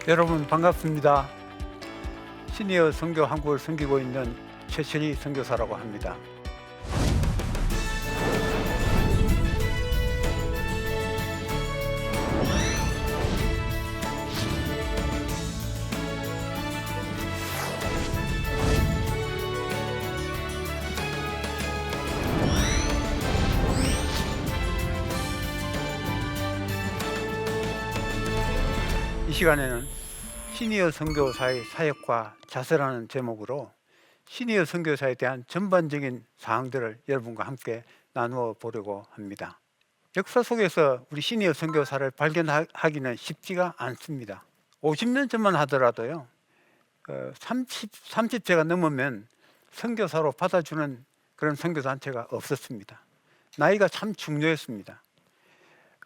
여러분 반갑습니다. 시니어 선교 한국을 섬기고 있는 최철희 선교사라고 합니다. 이 시간에는 시니어 선교사의 사역과 자세라는 제목으로 시니어 선교사에 대한 전반적인 사항들을 여러분과 함께 나누어 보려고 합니다. 역사 속에서 우리 시니어 선교사를 발견하기는 쉽지가 않습니다. 50년 전만 하더라도요, 30세가 넘으면 선교사로 받아주는 그런 선교단체가 없었습니다. 나이가 참 중요했습니다.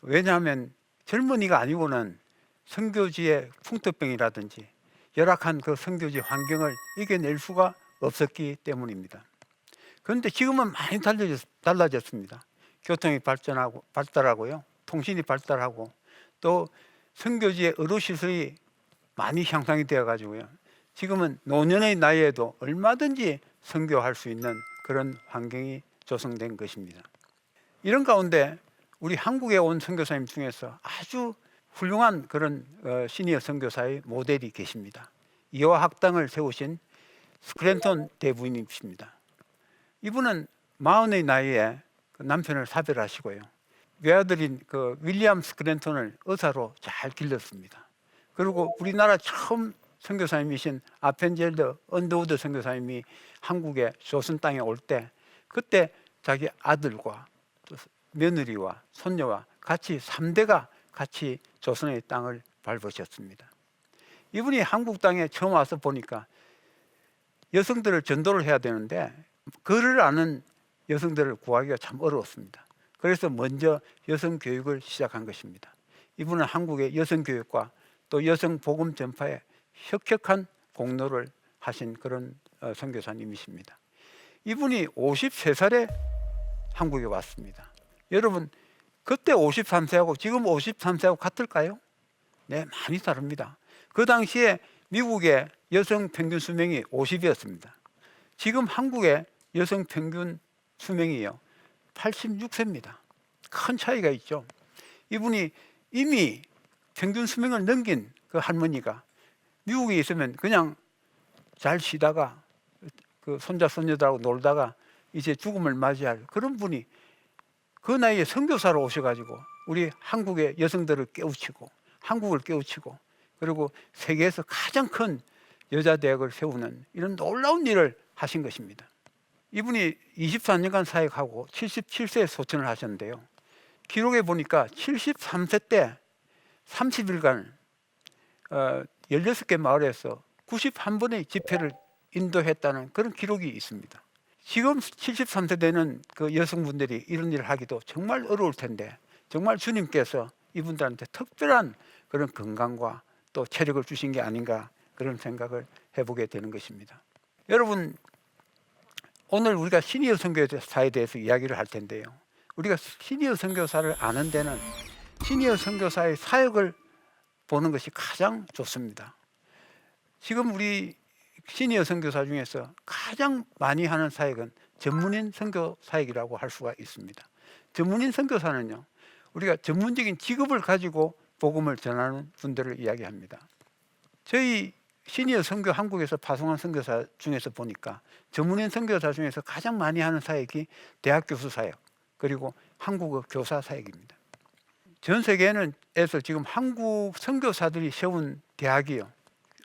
왜냐하면 젊은이가 아니고는 선교지의 풍토병이라든지 열악한 그 선교지 환경을 이겨낼 수가 없었기 때문입니다. 그런데 지금은 많이 달라졌습니다. 교통이 발달하고요, 통신이 발달하고 또 선교지의 의료시설이 많이 향상이 되어 가지고요, 지금은 노년의 나이에도 얼마든지 선교할 수 있는 그런 환경이 조성된 것입니다. 이런 가운데 우리 한국에 온 선교사님 중에서 아주 훌륭한 그런 시니어 선교사의 모델이 계십니다. 이화 학당을 세우신 스크랜턴 대부인이십니다. 이분은 40의 나이에 남편을 사별하시고요, 외아들인 윌리엄 스크랜턴을 의사로 잘 길렀습니다. 그리고 우리나라 처음 선교사님이신 아펜젤더 언더우드 선교사님이 한국의 조선 땅에 올 때, 그때 자기 아들과 또 며느리와 손녀와 같이 3대가 같이 조선의 땅을 밟으셨습니다. 이분이 한국 땅에 처음 와서 보니까 여성들을 전도를 해야 되는데 글을 아는 여성들을 구하기가 참 어려웠습니다. 그래서 먼저 여성 교육을 시작한 것입니다. 이분은 한국의 여성 교육과 또 여성 복음 전파에 혁혁한 공로를 하신 그런 선교사님이십니다. 이분이 53살에 한국에 왔습니다. 여러분, 그때 53세하고 지금 53세하고 같을까요? 네, 많이 다릅니다. 그 당시에 미국의 여성 평균 수명이 50이었습니다. 지금 한국의 여성 평균 수명이요, 86세입니다. 큰 차이가 있죠. 이분이 이미 평균 수명을 넘긴 그 할머니가 미국에 있으면 그냥 잘 쉬다가 그 손자 손녀들하고 놀다가 이제 죽음을 맞이할 그런 분이 그 나이에 선교사로 오셔가지고 우리 한국의 여성들을 깨우치고 한국을 깨우치고 그리고 세계에서 가장 큰 여자대학을 세우는 이런 놀라운 일을 하신 것입니다. 이분이 24년간 사역하고 77세에 소천을 하셨는데요, 기록에 보니까 73세 때 30일간 16개 마을에서 91번의 집회를 인도했다는 그런 기록이 있습니다. 지금 73세 되는 그 여성분들이 이런 일을 하기도 정말 어려울 텐데 정말 주님께서 이분들한테 특별한 그런 건강과 또 체력을 주신 게 아닌가, 그런 생각을 해보게 되는 것입니다. 여러분, 오늘 우리가 시니어 선교사에 대해서 이야기를 할 텐데요, 우리가 시니어 선교사를 아는 데는 시니어 선교사의 사역을 보는 것이 가장 좋습니다. 지금 우리 시니어 선교사 중에서 가장 많이 하는 사역은 전문인 선교 사역이라고 할 수가 있습니다. 전문인 선교사는요, 우리가 전문적인 직업을 가지고 복음을 전하는 분들을 이야기합니다. 저희 시니어 선교 한국에서 파송한 선교사 중에서 보니까 전문인 선교사 중에서 가장 많이 하는 사역이 대학 교수 사역, 그리고 한국어 교사 사역입니다. 전 세계에서 지금 한국 선교사들이 세운 대학이요,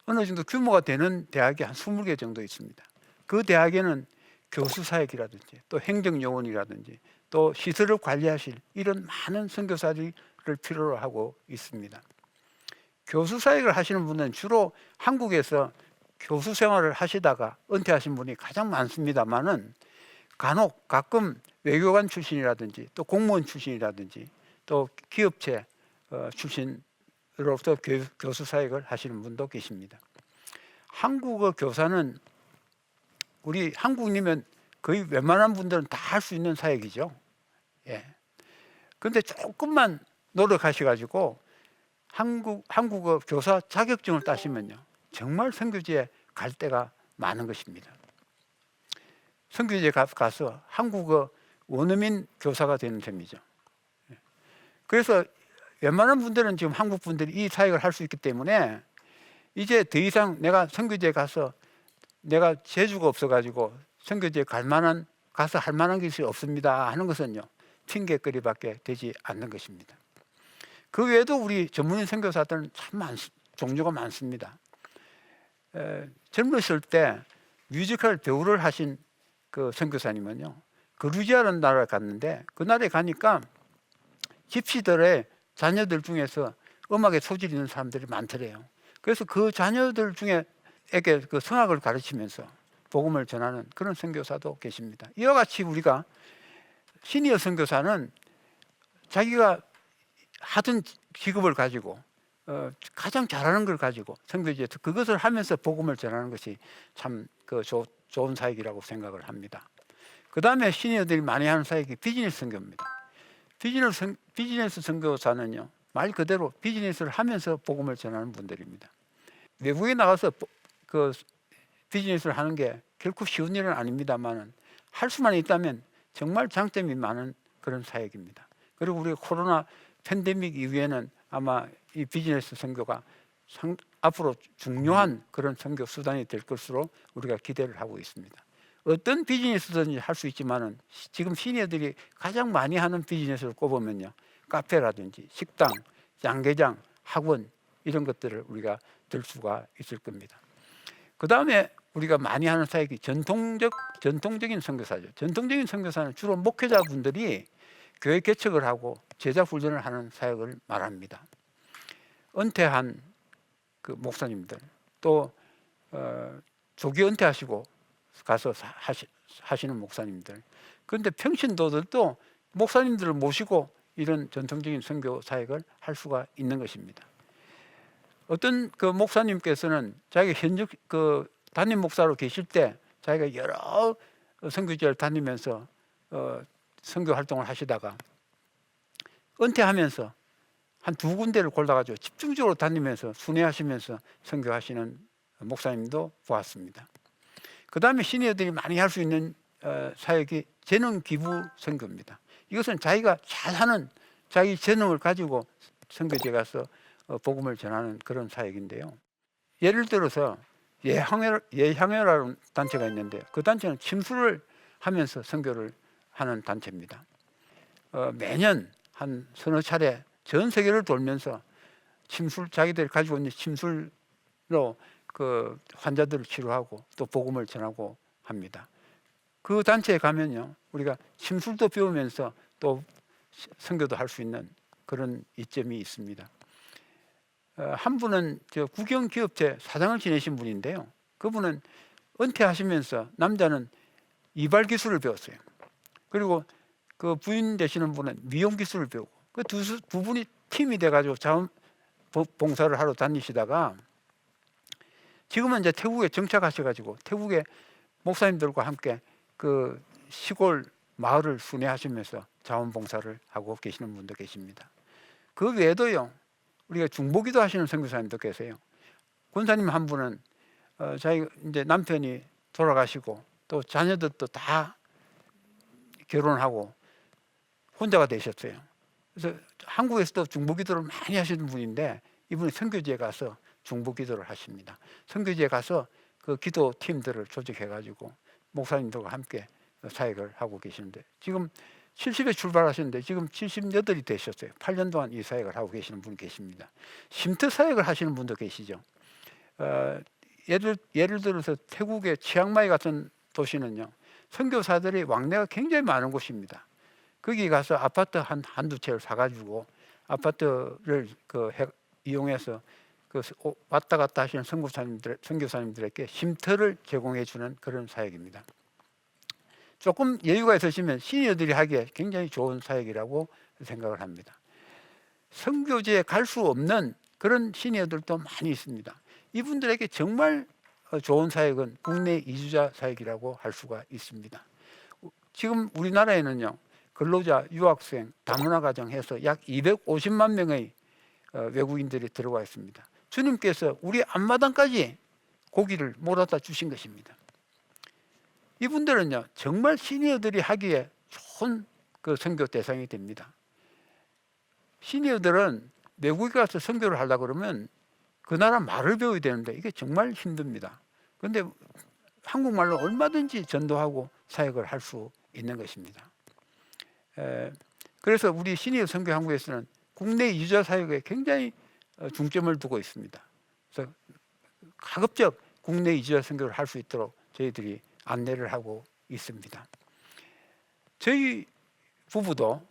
어느 정도 규모가 되는 대학이 한 20개 정도 있습니다. 그 대학에는 교수 사역이라든지 또 행정요원이라든지 또 시설을 관리하실 이런 많은 선교사들을 필요로 하고 있습니다. 교수 사역을 하시는 분은 주로 한국에서 교수 생활을 하시다가 은퇴하신 분이 가장 많습니다만은 간혹 가끔 외교관 출신이라든지 또 공무원 출신이라든지 또 기업체 출신으로부터 교수 사역을 하시는 분도 계십니다. 한국어 교사는 우리 한국이면 거의 웬만한 분들은 다 할 수 있는 사역이죠. 예. 그런데 조금만 노력하셔가지고 한국어 교사 자격증을 따시면요, 정말 선교지에 갈 데가 많은 것입니다. 선교지에 가서 한국어 원어민 교사가 되는 셈이죠. 그래서 웬만한 분들은 지금 한국 분들이 이 사역을 할 수 있기 때문에 이제 더 이상 내가 선교지에 가서 내가 재주가 없어가지고 선교지에 가서 할 만한 것이 없습니다 하는 것은요, 핑계거리밖에 되지 않는 것입니다. 그 외에도 우리 전문인 선교사들은 참 종류가 많습니다. 젊으실 때 뮤지컬 배우를 하신 그 선교사님은요, 그루지아라는 나라에 갔는데 그 나라에 가니까 집시들의 자녀들 중에서 음악에 소질 있는 사람들이 많더래요. 그래서 그 자녀들 중에 에게 그 성악을 가르치면서 복음을 전하는 그런 선교사도 계십니다. 이와 같이 우리가 시니어 선교사는 자기가 하던 직업을 가지고 가장 잘하는 걸 가지고 선교지에서 그것을 하면서 복음을 전하는 것이 참 좋은 사역이라고 생각을 합니다. 그 다음에 시니어들이 많이 하는 사역이 비즈니스 선교입니다. 비즈니스 선교사는요, 말 그대로 비즈니스를 하면서 복음을 전하는 분들입니다. 외국에 나가서 그 비즈니스를 하는 게 결코 쉬운 일은 아닙니다만 할 수만 있다면 정말 장점이 많은 그런 사역입니다. 그리고 우리 코로나 팬데믹 이후에는 아마 이 비즈니스 선교가 앞으로 중요한 그런 선교 수단이 될 것으로 우리가 기대를 하고 있습니다. 어떤 비즈니스든지 할 수 있지만은 지금 시니어들이 가장 많이 하는 비즈니스를 꼽으면요, 카페라든지 식당, 양계장, 학원 이런 것들을 우리가 들 수가 있을 겁니다. 그 다음에 우리가 많이 하는 사역이 전통적인 선교사죠. 전통적인 선교사는 주로 목회자분들이 교회 개척을 하고 제자 훈련을 하는 사역을 말합니다. 은퇴한 그 목사님들, 또 조기 은퇴하시고 가서 하시는 목사님들, 그런데 평신도들도 목사님들을 모시고 이런 전통적인 선교 사역을 할 수가 있는 것입니다. 어떤 그 목사님께서는 자기가 현직 그 담임 목사로 계실 때 자기가 여러 선교지를 다니면서 선교 활동을 하시다가 은퇴하면서 한 2군데를 골라가지고 집중적으로 다니면서 순회하시면서 선교하시는 목사님도 보았습니다. 그 다음에 시니어들이 많이 할 수 있는 사역이 재능 기부 선교입니다. 이것은 자기가 잘하는 자기 재능을 가지고 선교지에 가서 복음을 전하는 그런 사역인데요. 예를 들어서 예향회라는 단체가 있는데 그 단체는 침수를 하면서 선교를 하는 단체입니다. 매년 한 서너 차례 전 세계를 돌면서 자기들이 가지고 있는 침술로 그 환자들을 치료하고 또 복음을 전하고 합니다. 그 단체에 가면요, 우리가 침술도 배우면서 또 선교도 할 수 있는 그런 이점이 있습니다. 한 분은 국영기업체 사장을 지내신 분인데요, 그분은 은퇴하시면서 남자는 이발 기술을 배웠어요. 그리고 그 부인 되시는 분은 미용 기술을 배우고 그 두 분이 팀이 돼가지고 자원봉사를 하러 다니시다가 지금은 이제 태국에 정착하셔가지고 태국의 목사님들과 함께 그 시골 마을을 순회하시면서 자원봉사를 하고 계시는 분도 계십니다. 그 외에도요, 우리가 중보기도 하시는 선교사님도 계세요. 권사님 한 분은 자기 이제 남편이 돌아가시고 또 자녀들도 다 결혼하고 혼자가 되셨어요. 그래서 한국에서도 중보기도를 많이 하시는 분인데 이분이 선교지에 가서 중보기도를 하십니다. 선교지에 가서 그 기도 팀들을 조직해가지고 목사님들과 함께 사역을 하고 계시는데 지금 70에 출발하셨는데 지금 78이 되셨어요. 8년 동안 이 사역을 하고 계시는 분 계십니다. 쉼터 사역을 하시는 분도 계시죠. 예를 들어서 태국의 치앙마이 같은 도시는요, 선교사들의 왕래가 굉장히 많은 곳입니다. 거기 가서 아파트 한두 채를 사가지고 아파트를 이용해서 왔다 갔다 하시는 선교사님들에게 쉼터를 제공해 주는 그런 사역입니다. 조금 여유가 있으시면 시니어들이 하기에 굉장히 좋은 사역이라고 생각을 합니다. 선교지에 갈 수 없는 그런 시니어들도 많이 있습니다. 이분들에게 정말 좋은 사역은 국내 이주자 사역이라고 할 수가 있습니다. 지금 우리나라에는요, 근로자, 유학생, 다문화 가정 해서 약 250만 명의 외국인들이 들어와 있습니다. 주님께서 우리 앞마당까지 고기를 몰아다 주신 것입니다. 이분들은요 정말 시니어들이 하기에 좋은 그 선교 대상이 됩니다. 시니어들은 외국에 가서 선교를 하려고 그러면 그 나라 말을 배워야 되는데 이게 정말 힘듭니다. 그런데 한국말로 얼마든지 전도하고 사역을 할 수 있는 것입니다. 그래서 우리 시니어 선교 한국에서는 국내 이주자 사역에 굉장히 중점을 두고 있습니다. 그래서 가급적 국내 이주자 선교를 할 수 있도록 저희들이 안내를 하고 있습니다. 저희 부부도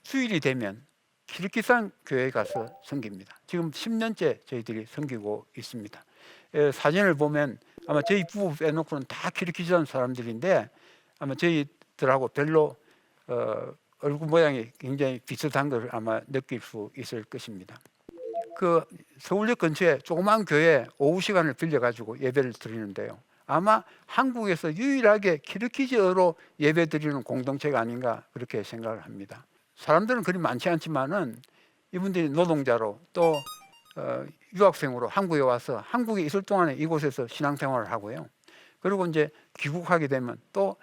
주일이 되면 키르기스탄 교회에 가서 섬깁니다. 지금 10년째 저희들이 섬기고 있습니다. 사진을 보면 아마 저희 부부 빼놓고는 다 키르기스탄 사람들인데 아마 저희들하고 별로 얼굴 모양이 굉장히 비슷한 걸 아마 느낄 수 있을 것입니다. 그 서울역 근처에 조그만 교회 오후 시간을 빌려가지고 예배를 드리는데요. 아마 한국에서 유일하게 키르기즈어로 예배 드리는 공동체가 아닌가 그렇게 생각을 합니다. 사람들은 그리 많지 않지만은 이분들이 노동자로 또 유학생으로 한국에 와서 한국에 있을 동안에 이곳에서 신앙생활을 하고요. 그리고 이제 귀국하게 되면 또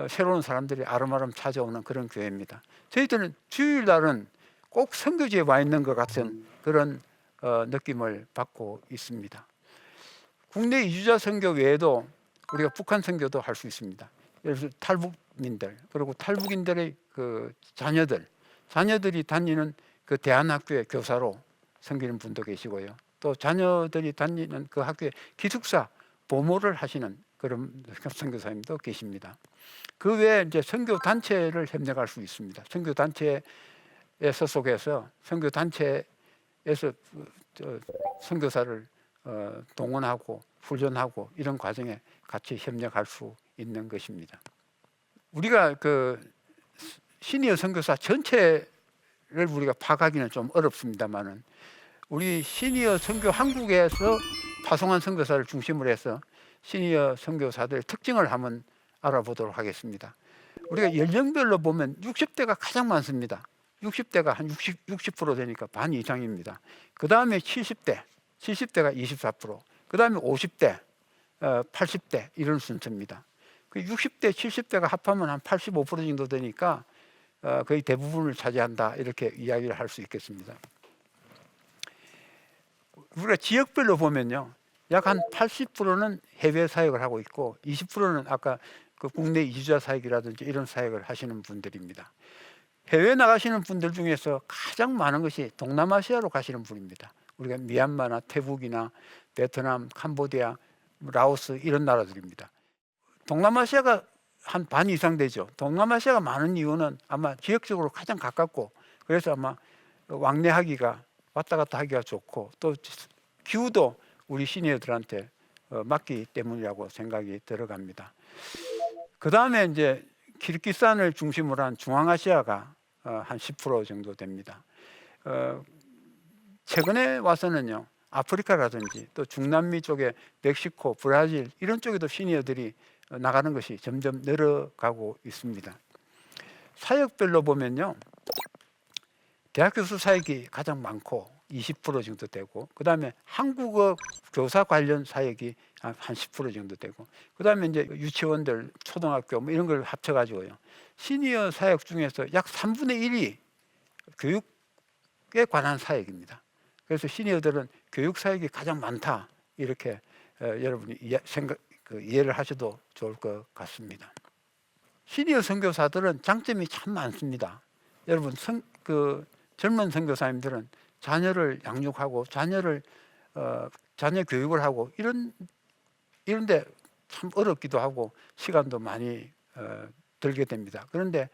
새로운 사람들이 아름아름 찾아오는 그런 교회입니다. 저희들은 주일날은 꼭 선교지에 와 있는 것 같은 그런 느낌을 받고 있습니다. 국내 이주자 선교 외에도 우리가 북한 선교도 할 수 있습니다. 예를 들어 탈북민들 그리고 탈북인들의 그 자녀들이 다니는 그 대안학교의 교사로 섬기는 분도 계시고요. 또 자녀들이 다니는 그 학교의 기숙사 보모를 하시는 그런 선교사님도 계십니다. 그 외에 이제 선교 단체를 협력할 수 있습니다. 선교 단체에 소속해서 선교 단체에서 선교사를 동원하고 훈련하고 이런 과정에 같이 협력할 수 있는 것입니다. 우리가 그 시니어 선교사 전체를 우리가 파악하기는 좀 어렵습니다만은 우리 시니어 선교 한국에서 파송한 선교사를 중심으로 해서 시니어 선교사들의 특징을 한번 알아보도록 하겠습니다. 우리가 연령별로 보면 60대가 가장 많습니다. 60대가 한 60% 되니까 반 이상입니다. 그 다음에 70대가 24%, 그 다음에 50대, 80대 이런 순서입니다. 60대, 70대가 합하면 한 85% 정도 되니까 거의 대부분을 차지한다 이렇게 이야기를 할 수 있겠습니다. 우리가 지역별로 보면요, 약 한 80%는 해외 사역을 하고 있고 20%는 아까 그 국내 이주자 사역이라든지 이런 사역을 하시는 분들입니다. 해외 나가시는 분들 중에서 가장 많은 것이 동남아시아로 가시는 분입니다. 우리가 미얀마나 태국이나 베트남, 캄보디아, 라오스 이런 나라들입니다. 동남아시아가 한 반 이상 되죠. 동남아시아가 많은 이유는 아마 지역적으로 가장 가깝고 그래서 아마 왕래하기가 왔다 갔다 하기가 좋고 또 기후도 우리 시니어들한테 맞기 때문이라고 생각이 들어갑니다. 그 다음에 이제 키르기스탄을 중심으로 한 중앙아시아가 한 10% 정도 됩니다. 최근에 와서는요, 아프리카라든지 또 중남미 쪽에 멕시코, 브라질 이런 쪽에도 시니어들이 나가는 것이 점점 늘어가고 있습니다. 사역별로 보면요, 대학 교수 사역이 가장 많고 20% 정도 되고 그 다음에 한국어 교사 관련 사역이 한 10% 정도 되고 그 다음에 이제 유치원들, 초등학교 뭐 이런 걸 합쳐가지고요, 시니어 사역 중에서 약 3분의 1이 교육에 관한 사역입니다. 그래서 시니어들은 교육 사역이 가장 많다 이렇게 여러분이 이해를 하셔도 좋을 것 같습니다. 시니어 선교사들은 장점이 참 많습니다. 여러분 젊은 선교사님들은 자녀를 양육하고 자녀 교육을 하고 이런데 참 어렵기도 하고 시간도 많이 들게 됩니다. 그런데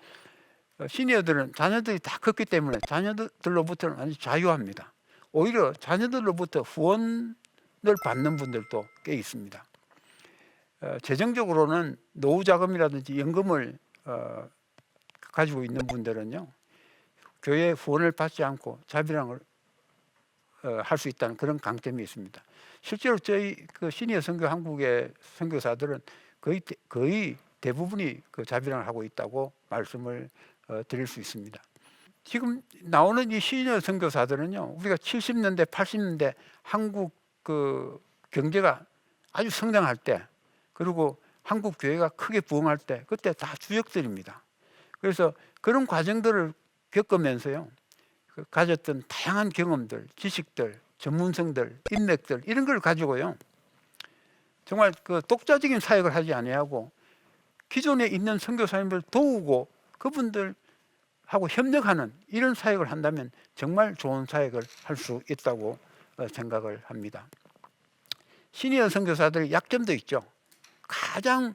시니어들은 자녀들이 다 컸기 때문에 자녀들로부터는 완전히 자유합니다. 오히려 자녀들로부터 후원을 받는 분들도 꽤 있습니다. 재정적으로는 노후 자금이라든지 연금을 가지고 있는 분들은요, 교회 후원을 받지 않고 자비랑을 할 수 있다는 그런 강점이 있습니다. 실제로 저희 그 시니어 선교 한국의 선교사들은 거의 대부분이 그 자비랑을 하고 있다고 말씀을 드릴 수 있습니다. 지금 나오는 이 시니어 선교사들은요, 우리가 70년대, 80년대 한국 그 경제가 아주 성장할 때, 그리고 한국 교회가 크게 부흥할 때, 그때 다 주역들입니다. 그래서 그런 과정들을 겪으면서요, 그 가졌던 다양한 경험들, 지식들, 전문성들, 인맥들 이런 걸 가지고요, 정말 그 독자적인 사역을 하지 아니하고 기존에 있는 선교사님을 도우고 그분들하고 협력하는 이런 사역을 한다면 정말 좋은 사역을 할 수 있다고 생각을 합니다. 시니어 선교사들의 약점도 있죠. 가장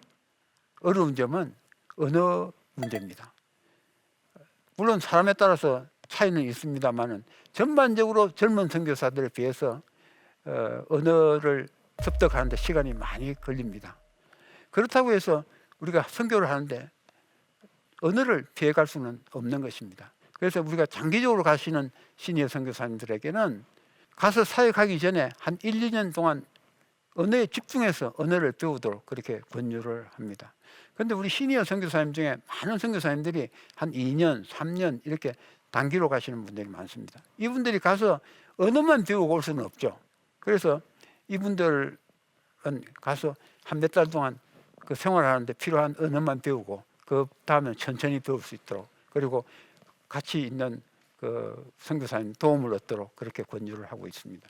어려운 점은 언어 문제입니다. 물론 사람에 따라서 차이는 있습니다만은 전반적으로 젊은 선교사들에 비해서 언어를 습득하는데 시간이 많이 걸립니다. 그렇다고 해서 우리가 선교를 하는데 언어를 피해갈 수는 없는 것입니다. 그래서 우리가 장기적으로 가시는 시니어 선교사님들에게는 가서 사역하기 전에 한 1, 2년 동안 언어에 집중해서 언어를 배우도록 그렇게 권유를 합니다. 그런데 우리 시니어 선교사님 중에 많은 선교사님들이 한 2년, 3년 이렇게 단기로 가시는 분들이 많습니다. 이분들이 가서 언어만 배우고 올 수는 없죠. 그래서 이분들은 가서 한 몇 달 동안 그 생활하는데 필요한 언어만 배우고 그 다음에 천천히 배울 수 있도록, 그리고 같이 있는 그 선교사님 도움을 얻도록 그렇게 권유를 하고 있습니다.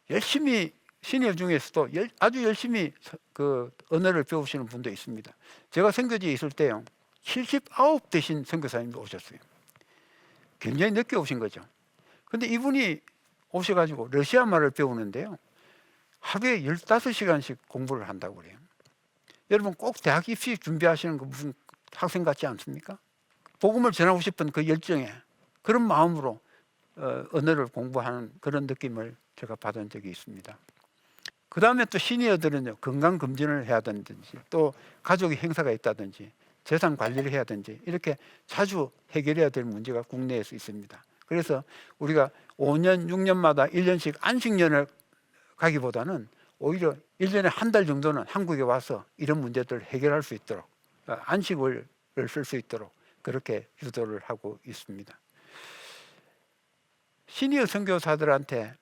열심히 시니어 중에서도 아주 열심히 그 언어를 배우시는 분도 있습니다. 제가 선교지에 있을 때요, 79 되신 선교사님도 오셨어요. 굉장히 늦게 오신 거죠. 근데 이분이 오셔가지고 러시아 말을 배우는데요, 하루에 15시간씩 공부를 한다고 그래요. 여러분 꼭 대학 입시 준비하시는 거 무슨 학생 같지 않습니까? 복음을 전하고 싶은 그 열정에, 그런 마음으로 언어를 공부하는 그런 느낌을 제가 받은 적이 있습니다. 그 다음에 또 시니어들은요, 건강검진을 해야 되든지, 또 가족의 행사가 있다든지, 재산 관리를 해야 되든지, 이렇게 자주 해결해야 될 문제가 국내에서 있습니다. 그래서 우리가 5년, 6년마다 1년씩 안식년을 가기보다는 오히려 1년에 한 달 정도는 한국에 와서 이런 문제들을 해결할 수 있도록, 안식을 쓸 수 있도록 그렇게 유도를 하고 있습니다. 시니어 선교사들한테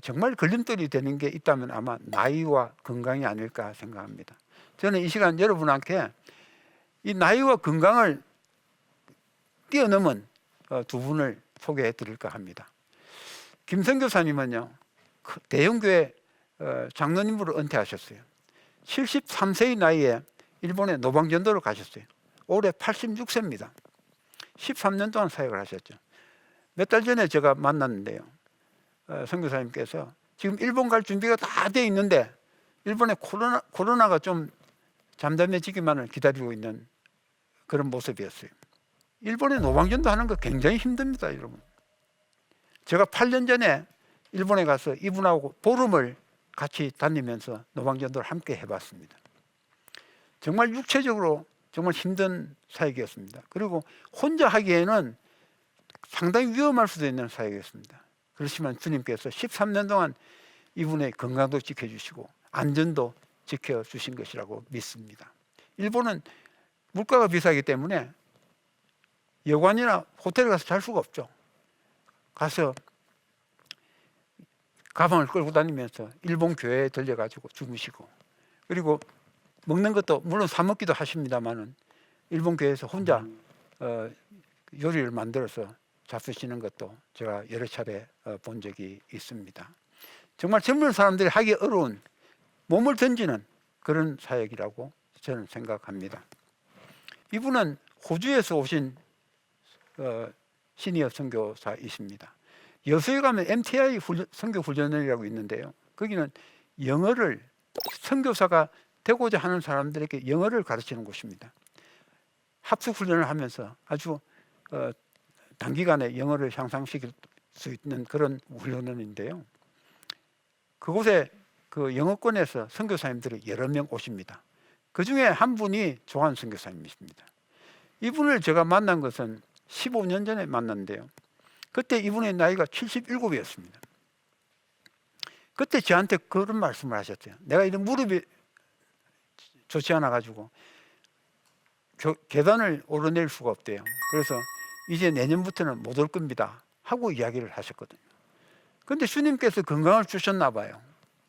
정말 걸림돌이 되는 게 있다면 아마 나이와 건강이 아닐까 생각합니다. 저는 이 시간 여러분한테 이 나이와 건강을 뛰어넘은 두 분을 소개해 드릴까 합니다. 김 선교사님은요, 대형교회 장로님으로 은퇴하셨어요. 73세의 나이에 일본의 노방전도를 가셨어요. 올해 86세입니다. 13년 동안 사역을 하셨죠. 몇 달 전에 제가 만났는데요, 선교사님께서 지금 일본 갈 준비가 다 돼 있는데 일본의 코로나가 좀 잠잠해지기만을 기다리고 있는 그런 모습이었어요. 일본에 노방전도 하는 거 굉장히 힘듭니다, 여러분. 제가 8년 전에 일본에 가서 이분하고 보름을 같이 다니면서 노방전도를 함께 해봤습니다. 정말 육체적으로 정말 힘든 사역이었습니다. 그리고 혼자 하기에는 상당히 위험할 수도 있는 사역이었습니다. 그렇지만 주님께서 13년 동안 이분의 건강도 지켜주시고 안전도 지켜주신 것이라고 믿습니다. 일본은 물가가 비싸기 때문에 여관이나 호텔에 가서 잘 수가 없죠. 가서 가방을 끌고 다니면서 일본 교회에 들려가지고 주무시고, 그리고 먹는 것도 물론 사 먹기도 하십니다만은 일본 교회에서 혼자 요리를 만들어서 잡수시는 것도 제가 여러 차례 본 적이 있습니다. 정말 젊은 사람들이 하기 어려운 몸을 던지는 그런 사역이라고 저는 생각합니다. 이분은 호주에서 오신 시니어 선교사이십니다. 여수에 가면 MTI 선교훈련이라고 있는데요, 거기는 영어를, 선교사가 되고자 하는 사람들에게 영어를 가르치는 곳입니다. 합숙훈련을 하면서 아주 단기간에 영어를 향상시킬 수 있는 그런 훈련원인데요, 그곳에 그 영어권에서 선교사님들이 여러 명 오십니다. 그 중에 한 분이 조한 선교사님이십니다. 이분을 제가 만난 것은 15년 전에 만났는데요, 그때 이분의 나이가 77이었습니다. 그때 저한테 그런 말씀을 하셨어요. 내가 이런 무릎이 좋지 않아 가지고 계단을 오르낼 수가 없대요. 그래서 이제 내년부터는 못 올 겁니다 하고 이야기를 하셨거든요. 그런데 주님께서 건강을 주셨나 봐요.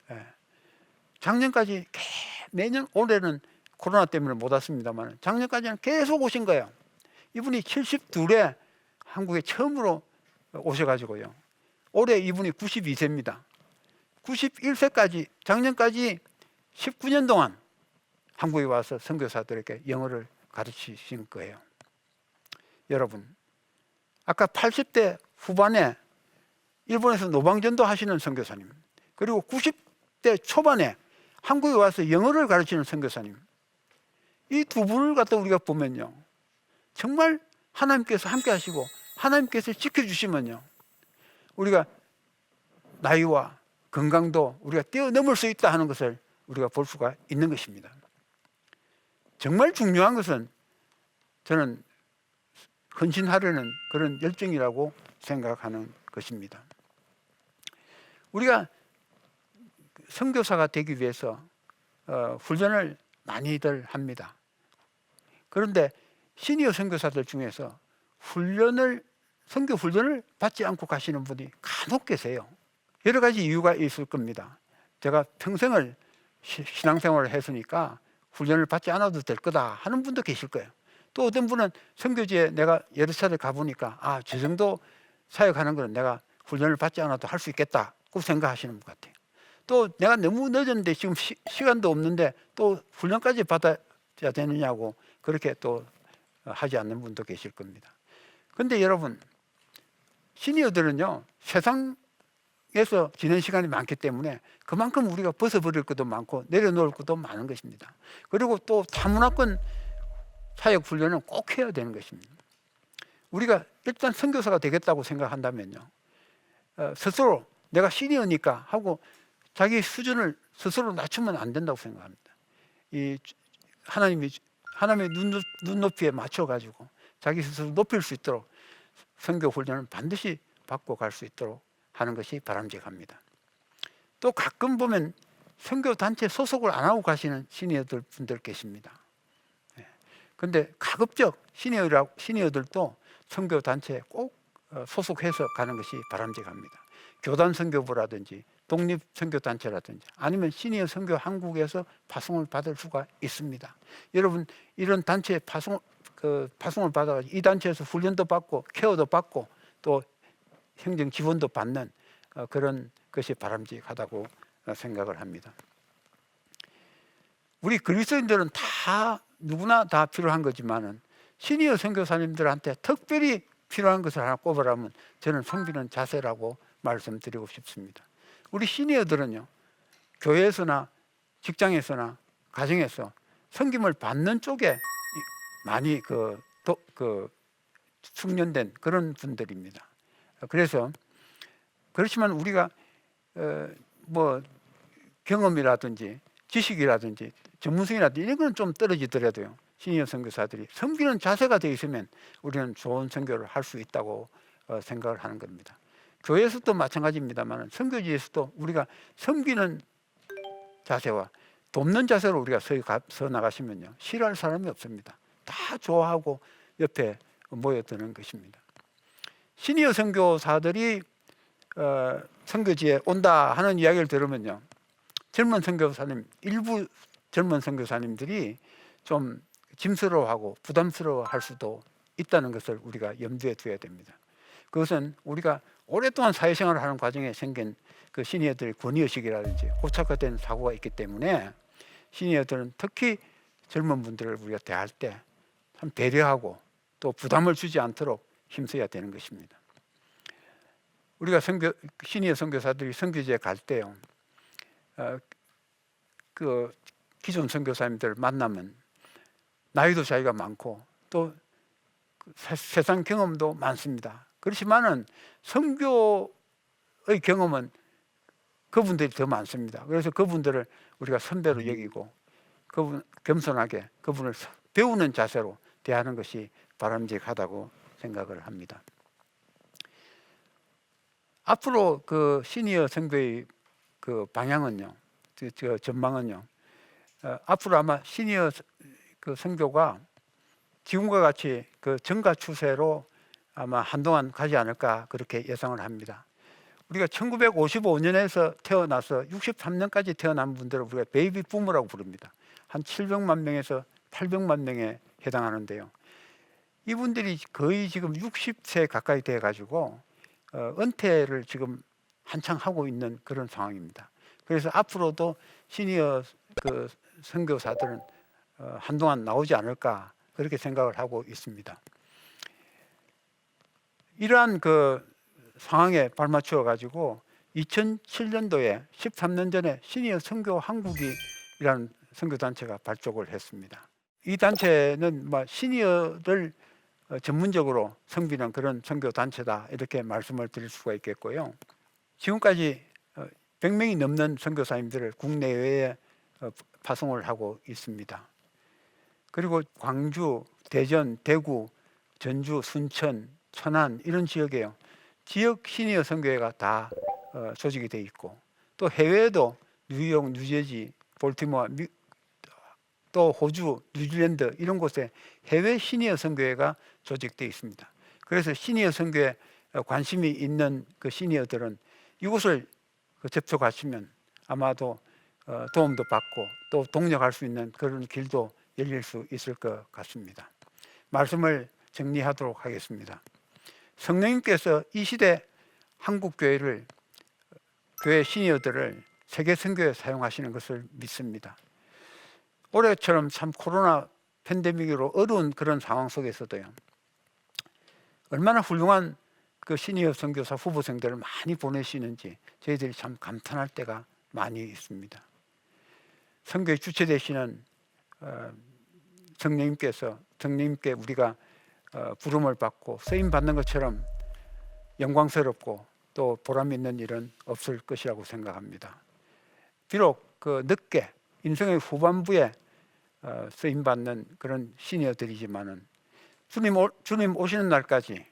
예. 작년까지 매년, 올해는 코로나 때문에 못 왔습니다만 작년까지는 계속 오신 거예요. 이분이 72에 한국에 처음으로 오셔가지고요. 올해 이분이 92세입니다. 91세까지, 작년까지 19년 동안 한국에 와서 선교사들에게 영어를 가르치신 거예요. 여러분, 아까 80대 후반에 일본에서 노방전도 하시는 선교사님, 그리고 90대 초반에 한국에 와서 영어를 가르치는 선교사님, 이 두 분을 갖다 우리가 보면요, 정말 하나님께서 함께 하시고 하나님께서 지켜주시면요, 우리가 나이와 건강도 우리가 뛰어넘을 수 있다 하는 것을 우리가 볼 수가 있는 것입니다. 정말 중요한 것은 저는 헌신하려는 그런 열정이라고 생각하는 것입니다. 우리가 선교사가 되기 위해서 훈련을 많이들 합니다. 그런데 시니어 선교사들 중에서 선교 훈련을 받지 않고 가시는 분이 간혹 계세요. 여러 가지 이유가 있을 겁니다. 제가 평생을 신앙생활을 했으니까 훈련을 받지 않아도 될 거다 하는 분도 계실 거예요. 또 어떤 분은 선교지에 내가 여러 차례 가보니까 저 정도 사역하는 거는 내가 훈련을 받지 않아도 할 수 있겠다고 생각하시는 분 같아요. 또 내가 너무 늦었는데 지금 시간도 없는데 또 훈련까지 받아야 되느냐고 그렇게 또 하지 않는 분도 계실 겁니다. 그런데 여러분, 시니어들은요, 세상에서 지낸 시간이 많기 때문에 그만큼 우리가 벗어버릴 것도 많고 내려놓을 것도 많은 것입니다. 그리고 또 타문화권 사역 훈련은 꼭 해야 되는 것입니다. 우리가 일단 선교사가 되겠다고 생각한다면요, 스스로 내가 시니어니까 하고 자기 수준을 스스로 낮추면 안 된다고 생각합니다. 이 하나님의 눈높이에 맞춰가지고 자기 스스로 높일 수 있도록 선교 훈련을 반드시 받고 갈 수 있도록 하는 것이 바람직합니다. 또 가끔 보면 선교 단체 소속을 안 하고 가시는 시니어들 분들 계십니다. 그런데 가급적 시니어들도 선교 단체에 꼭 소속해서 가는 것이 바람직합니다. 교단 선교부라든지 독립 선교 단체라든지 아니면 시니어 선교 한국에서 파송을 받을 수가 있습니다. 여러분, 이런 단체에 파송을 받아가지고 이 단체에서 훈련도 받고 케어도 받고 또 행정 지원도 받는 그런 것이 바람직하다고 생각을 합니다. 우리 그리스도인들은 누구나 다 필요한 거지만은 시니어 선교사님들한테 특별히 필요한 것을 하나 꼽으라면 저는 섬기는 자세라고 말씀드리고 싶습니다. 우리 시니어들은요, 교회에서나 직장에서나 가정에서 섬김을 받는 쪽에 많이 숙련된 그런 분들입니다. 그래서 그렇지만 우리가 경험이라든지 지식이라든지 전문성이라든지 이런 건 좀 떨어지더라도요, 시니어 선교사들이 섬기는 자세가 되어 있으면 우리는 좋은 선교를 할 수 있다고 생각을 하는 겁니다. 교회에서도 마찬가지입니다만 선교지에서도 우리가 섬기는 자세와 돕는 자세로 우리가 서 나가시면요, 싫어할 사람이 없습니다. 다 좋아하고 옆에 모여드는 것입니다. 시니어 선교사들이 선교지에 온다 하는 이야기를 들으면요, 일부 젊은 선교사님들이 좀 짐스러워하고 부담스러워할 수도 있다는 것을 우리가 염두에 둬야 됩니다. 그것은 우리가 오랫동안 사회생활을 하는 과정에 생긴 그 시니어들의 권위의식이라든지 고착화된 사고가 있기 때문에 시니어들은 특히 젊은 분들을 우리가 대할 때 참 배려하고 또 부담을 주지 않도록 힘써야 되는 것입니다. 우리가 시니어 선교사들이 선교지에 갈 때요, 그 기존 선교사님들 만나면 나이도 차이가 많고 또 세상 경험도 많습니다. 그렇지만은 선교의 경험은 그분들이 더 많습니다. 그래서 그분들을 우리가 선배로 여기고 겸손하게 그분을 배우는 자세로 대하는 것이 바람직하다고 생각을 합니다. 앞으로 그 시니어 선교의 그 방향은요, 전망은요, 앞으로 아마 시니어 그 선교가 지금과 같이 그 증가 추세로 아마 한동안 가지 않을까 그렇게 예상을 합니다. 우리가 1955년에서 태어나서 63년까지 태어난 분들을 우리가 베이비 붐이라고 부릅니다. 한 700만 명에서 800만 명에 해당하는데요. 이분들이 거의 지금 60세 가까이 돼 가지고 은퇴를 지금 한창 하고 있는 그런 상황입니다. 그래서 앞으로도 시니어 그 선교사들은 한동안 나오지 않을까 그렇게 생각을 하고 있습니다. 이러한 그 상황에 발맞추어 가지고 2007년도에 13년 전에 시니어 선교 한국이라는 선교 단체가 발족을 했습니다. 이 단체는 시니어를 전문적으로 섬기는 그런 선교 단체다 이렇게 말씀을 드릴 수가 있겠고요. 지금까지 100명이 넘는 선교사님들을 국내외에 파송을 하고 있습니다. 그리고 광주, 대전, 대구, 전주, 순천, 천안 이런 지역에요. 지역 시니어 선교회가 다 조직이 돼 있고 또 해외에도 뉴욕, 뉴저지, 볼티모어, 또 호주, 뉴질랜드 이런 곳에 해외 시니어 선교회가 조직되어 있습니다. 그래서 시니어 선교에 관심이 있는 그 시니어들은 이곳을 접촉하시면 아마도 도움도 받고 또 동력할 수 있는 그런 길도 열릴 수 있을 것 같습니다. 말씀을 정리하도록 하겠습니다. 성령님께서 이 시대 한국 교회를 교회 시니어들을 세계 선교에 사용하시는 것을 믿습니다. 올해처럼 참 코로나 팬데믹으로 어려운 그런 상황 속에서도요. 얼마나 훌륭한 그 시니어 선교사 후보생들을 많이 보내시는지 저희들이 참 감탄할 때가 많이 있습니다. 선교의 주체 되시는 성령님께 우리가 부름을 받고 쓰임 받는 것처럼 영광스럽고 또 보람 있는 일은 없을 것이라고 생각합니다. 비록 그 늦게 인생의 후반부에 쓰임 받는 그런 시니어들이지만은 주님 오시는 날까지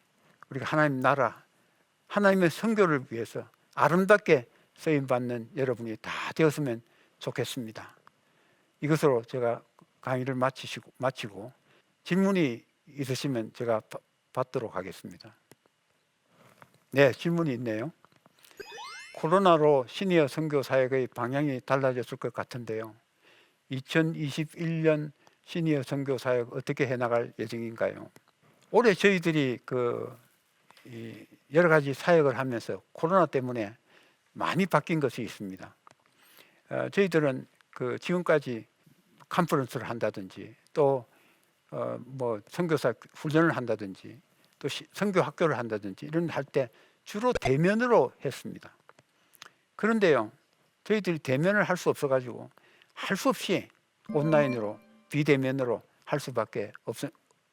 우리가 하나님 나라, 하나님의 선교를 위해서 아름답게 쓰임 받는 여러분이 다 되었으면 좋겠습니다. 이것으로 제가 강의를 마치고 질문이 있으시면 제가 받도록 하겠습니다. 네, 질문이 있네요. 코로나로 시니어 선교 사역의 방향이 달라졌을 것 같은데요. 2021년 시니어 선교 사역 어떻게 해나갈 예정인가요? 올해 저희들이 여러 가지 사역을 하면서 코로나 때문에 많이 바뀐 것이 있습니다. 저희들은 지금까지 컨퍼런스를 한다든지 또 선교사 훈련을 한다든지 또 선교 학교를 한다든지 이런 할 때 주로 대면으로 했습니다. 그런데요, 저희들이 대면을 할 수 없어가지고 할 수 없이 온라인으로 비대면으로 할 수밖에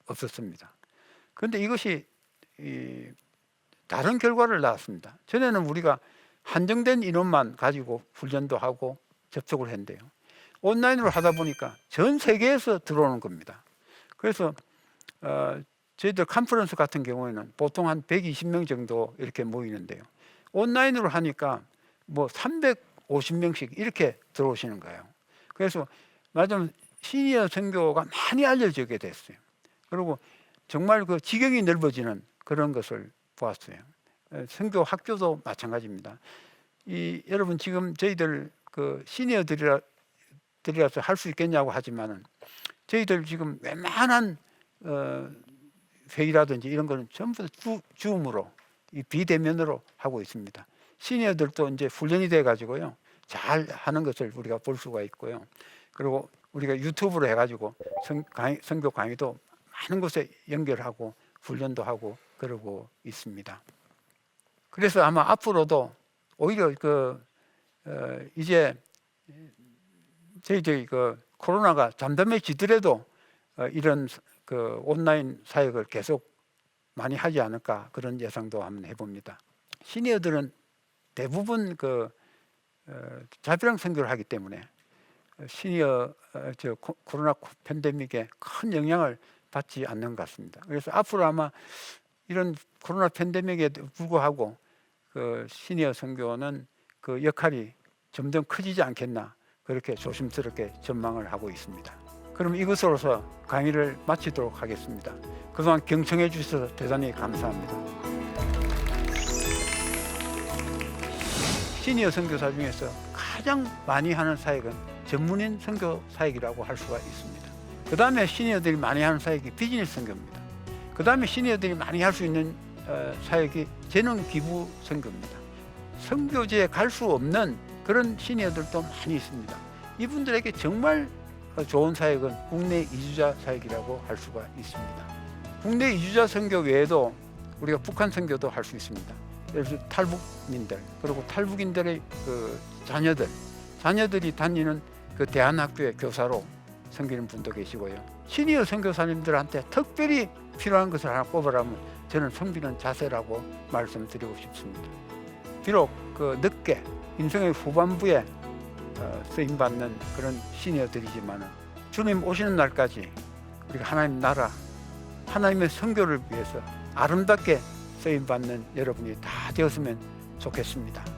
없었습니다. 그런데 이것이 다른 결과를 낳았습니다. 전에는 우리가 한정된 인원만 가지고 훈련도 하고 접촉을 했는데요. 온라인으로 하다 보니까 전 세계에서 들어오는 겁니다. 그래서 저희들 컨퍼런스 같은 경우에는 보통 한 120명 정도 이렇게 모이는데요. 온라인으로 하니까 350명씩 이렇게 들어오시는 거예요. 그래서 맞으면 시니어 선교가 많이 알려지게 됐어요. 그리고 정말 그 지경이 넓어지는 그런 것을 보았어요. 선교 학교도 마찬가지입니다. 여러분 지금 저희들 시니어들이라서 할 수 있겠냐고 하지만은 저희들 지금 웬만한 회의라든지 이런 거는 전부 다 줌으로 비대면으로 하고 있습니다. 시니어들도 이제 훈련이 돼 가지고요. 잘 하는 것을 우리가 볼 수가 있고요. 그리고 우리가 유튜브로 해가지고 선교 강의도 많은 곳에 연결하고 훈련도 하고 그러고 있습니다. 그래서 아마 앞으로도 오히려 이제 저희들이 코로나가 잠잠해지더라도 이런 온라인 사역을 계속 많이 하지 않을까 그런 예상도 한번 해봅니다. 시니어들은 대부분 자비랑 선교를 하기 때문에 코로나 팬데믹에 큰 영향을 받지 않는 것 같습니다. 그래서 앞으로 아마 이런 코로나 팬데믹에 불구하고 시니어 선교는 역할이 점점 커지지 않겠나 그렇게 조심스럽게 전망을 하고 있습니다. 그럼 이것으로서 강의를 마치도록 하겠습니다. 그동안 경청해 주셔서 대단히 감사합니다. 시니어 선교사 중에서 가장 많이 하는 사역은 전문인 선교 사역이라고 할 수가 있습니다. 그 다음에 시니어들이 많이 하는 사역이 비즈니스 선교입니다. 그 다음에 시니어들이 많이 할 수 있는 사역이 재능 기부 선교입니다. 선교지에 갈 수 없는 그런 시니어들도 많이 있습니다. 이분들에게 정말 좋은 사역은 국내 이주자 사역이라고 할 수가 있습니다. 국내 이주자 선교 외에도 우리가 북한 선교도 할 수 있습니다. 예를 들어 탈북민들, 그리고 탈북인들의 그 자녀들이 다니는 그 대안학교의 교사로 섬기는 분도 계시고요. 시니어 선교사님들한테 특별히 필요한 것을 하나 꼽으라면 저는 섬기는 자세라고 말씀드리고 싶습니다. 비록 그 늦게 인생의 후반부에 쓰임받는 그런 시니어들이지만 주님 오시는 날까지 우리가 하나님 나라, 하나님의 선교를 위해서 아름답게 쓰임받는 여러분이 다 되었으면 좋겠습니다.